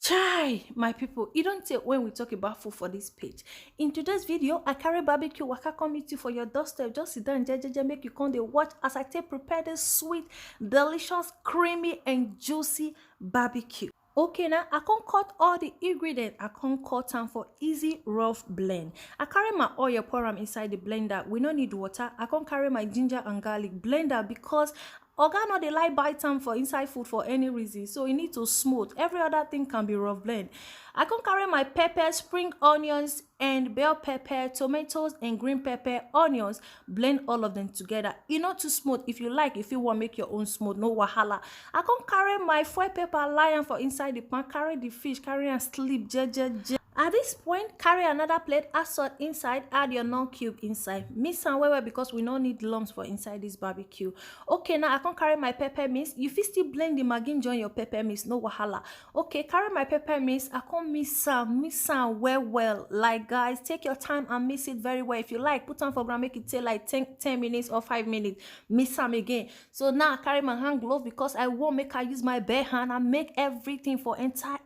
Chai, my people, you don't take when we talk about food for this page. In today's video, I carry barbecue waka come meet you for your doorstep. Just sit down, jejeje, make you come dey watch as I take prepare this sweet, delicious, creamy, and juicy barbecue. Okay, now I can cut all the ingredients. I can cut them for easy rough blend. I carry my oil, pour them inside the blender. We don't need water. I can carry my ginger and garlic blender because oga no dey like buy time for inside food for any reason, so you need to smooth. Every other thing can be rough blend. I can carry my pepper, spring onions, and bell pepper, tomatoes, and green pepper, onions. Blend all of them together. E not too smooth. If you like, if you want make your own smooth, no wahala. I can carry my foil pepper lion for inside the pan. Carry the fish, carry and sleep. Je. At this point, carry another plate, add salt inside, add your non-cube inside. Mix am well because we don't need lumps for inside this barbecue. Okay, now I can carry my pepper mix. You fit still blend the maggi join your pepper mix, no wahala. Okay, carry my pepper mix. I can mix am well. Like guys, take your time and mix it very well. If you like, put on for ground, make it take like 10 minutes or 5 minutes. Mix am again. So now I carry my hand glove because I won't make I use my bare hand and make everything for enter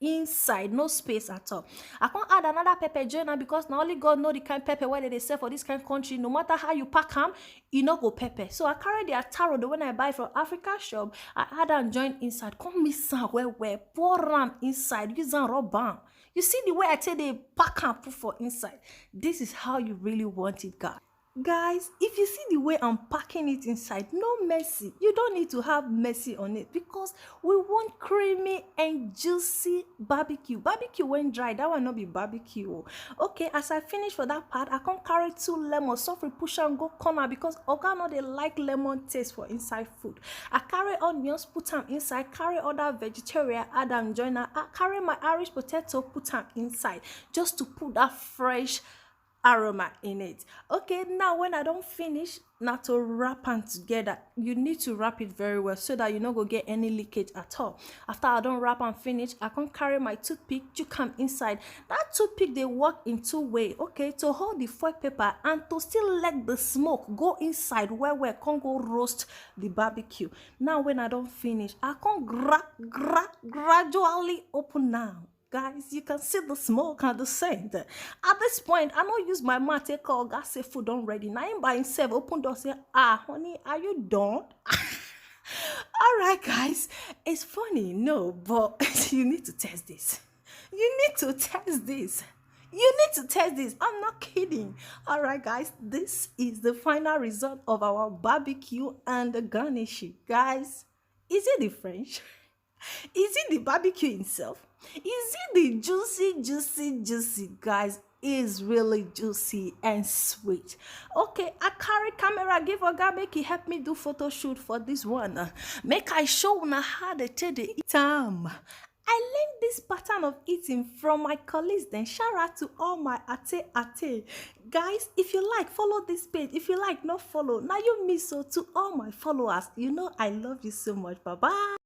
inside, no space at all. I can't add another pepper joiner because now only God know the kind of pepper where they sell for this kind of country. No matter how you pack them, you no go pepper. So I carry the taro, the one I buy from Africa shop. I add and join inside. Come mix am well, pour them inside. Use them rubber. You see the way I tell they pack and put for inside. This is how you really want it, guys. If you see the way I'm packing it inside, no messy. You don't need to have messy on it because we want creamy and juicy barbecue when dry, that will not be barbecue. Okay, as I finish for that part, I can carry 2 lemons, suffer push and go corner because oga no dey like lemon taste for inside food. I carry onions, put them inside, carry other vegetarian, add and join. I carry my Irish potato, put them inside just to put that fresh aroma in it. Okay, now when I don't finish, now to wrap them together, you need to wrap it very well so that you not go get any leakage at all. After I don't wrap and finish, I can carry my toothpick, you come inside. That toothpick they work in 2 ways. Okay, to hold the foil paper and to still let the smoke go inside where we can go roast the barbecue. Now when I don't finish, I can gradually open now. Guys, you can see the smoke and the scent. At this point, I don't use my mouth take call gas say food done ready. Now him by himself open door say, honey, are you done? Alright guys, it's funny, no, but you need to test this. You need to test this. I'm not kidding. Alright guys, this is the final result of our barbecue and the garnishing. Guys, is it the French? Is it the barbecue itself? Is it the juicy, guys? Is really juicy and sweet. Okay, I carry camera, give oga make he help me do photo shoot for this one. Make I show una how they take the eat am. I learned this pattern of eating from my colleagues. Then shout out to all my ate. Guys, if you like, follow this page. If you like, not follow. Now you miss so to all my followers. You know I love you so much. Bye-bye.